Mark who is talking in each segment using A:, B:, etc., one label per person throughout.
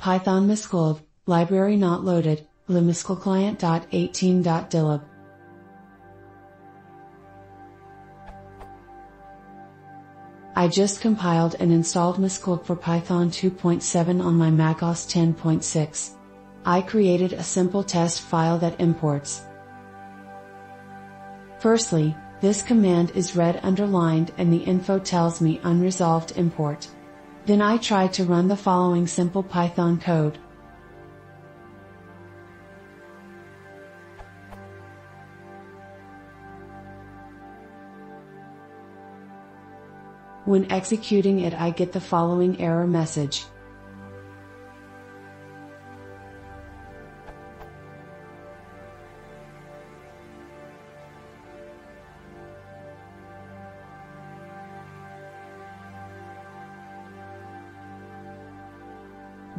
A: Python mysqlb, library not loaded, libmysqlclient.18.dylib. I just compiled and installed mysqlp for Python 2.7 on my macOS 10.6. I created a simple test file that imports. Firstly, this command is red underlined and the info tells me unresolved import. Then I tried to run the following simple Python code. When executing it, I get the following error message.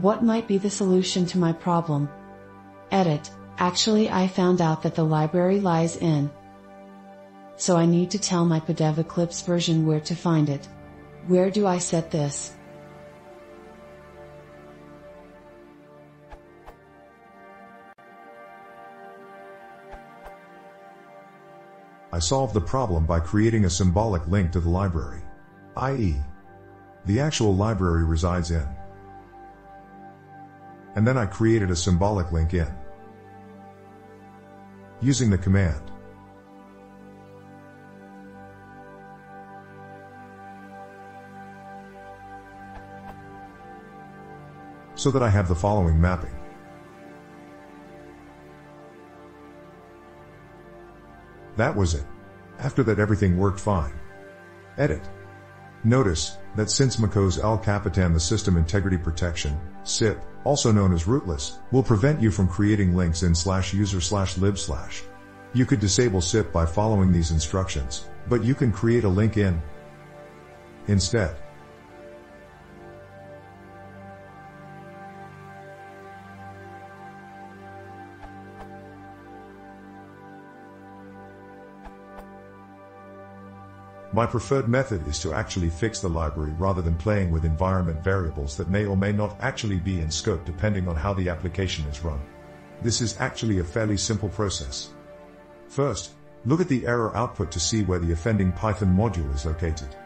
A: What might be the solution to my problem? Edit. Actually, I found out that the library lies in. So I need to tell my pdev Eclipse version where to find it. Where do I set this?
B: I solved the problem by creating a symbolic link to the library, i.e., the actual library resides in. And then I created a symbolic link in, using the command so that I have the following mapping. That was it. After that, everything worked fine. Edit. Notice that since mysqlclclient, the system integrity protection, SIP, also known as rootless, will prevent you from creating links in /user/lib/. You could disable SIP by following these instructions, but you can create a link in instead. My preferred method is to actually fix the library rather than playing with environment variables that may or may not actually be in scope depending on how the application is run. This is actually a fairly simple process. First, look at the error output to see where the offending Python module is located.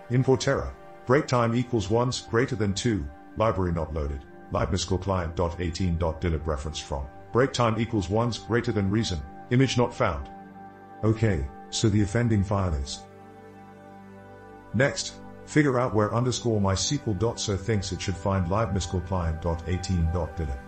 B: Import error, break time equals once greater than 2, library not loaded, libmysqlclient.18.dylib reference from, break time equals once greater than reason, image not found. Okay, so the offending file is. Next, figure out where _mysql.so thinks it should find libmysqlclient.18.dylib.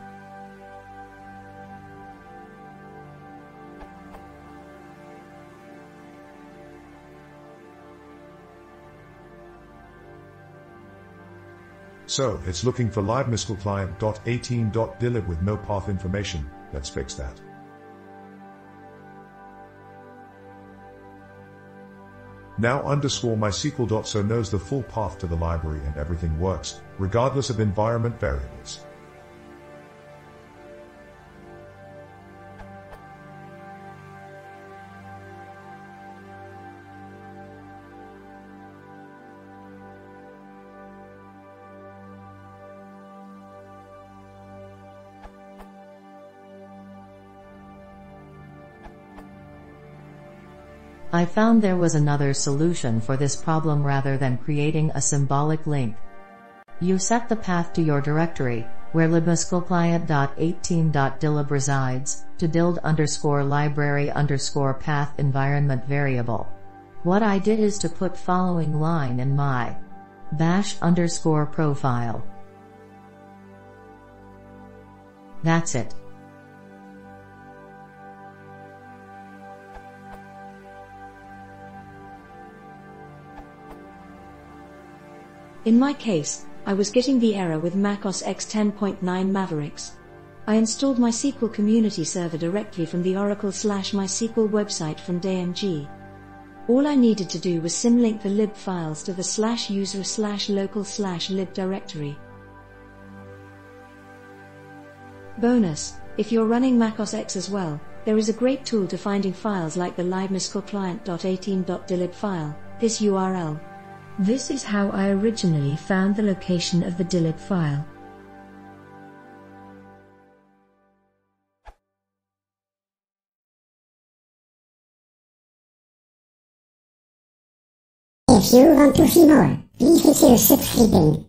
B: So, it's looking for libmysqlclient.18.dylib with no path information. Let's fix that. Now _mysql.so knows the full path to the library and everything works, regardless of environment variables.
C: I found there was another solution for this problem rather than creating a symbolic link. You set the path to your directory, where libmysqlclient.18.dylib resides, to dild_library_path environment variable. What I did is to put following line in my bash_profile. That's it.
D: In my case, I was getting the error with macOS X 10.9 Mavericks. I installed MySQL community server directly from the Oracle/MySQL website from DMG. All I needed to do was symlink the lib files to the /user/local/lib directory. Bonus: if you're running macOS X as well, there is a great tool to finding files like the libmysqlclient.18.dylib file, this URL. This is how I originally found the location of the dylib file.
E: If you want to see more, please consider subscribing.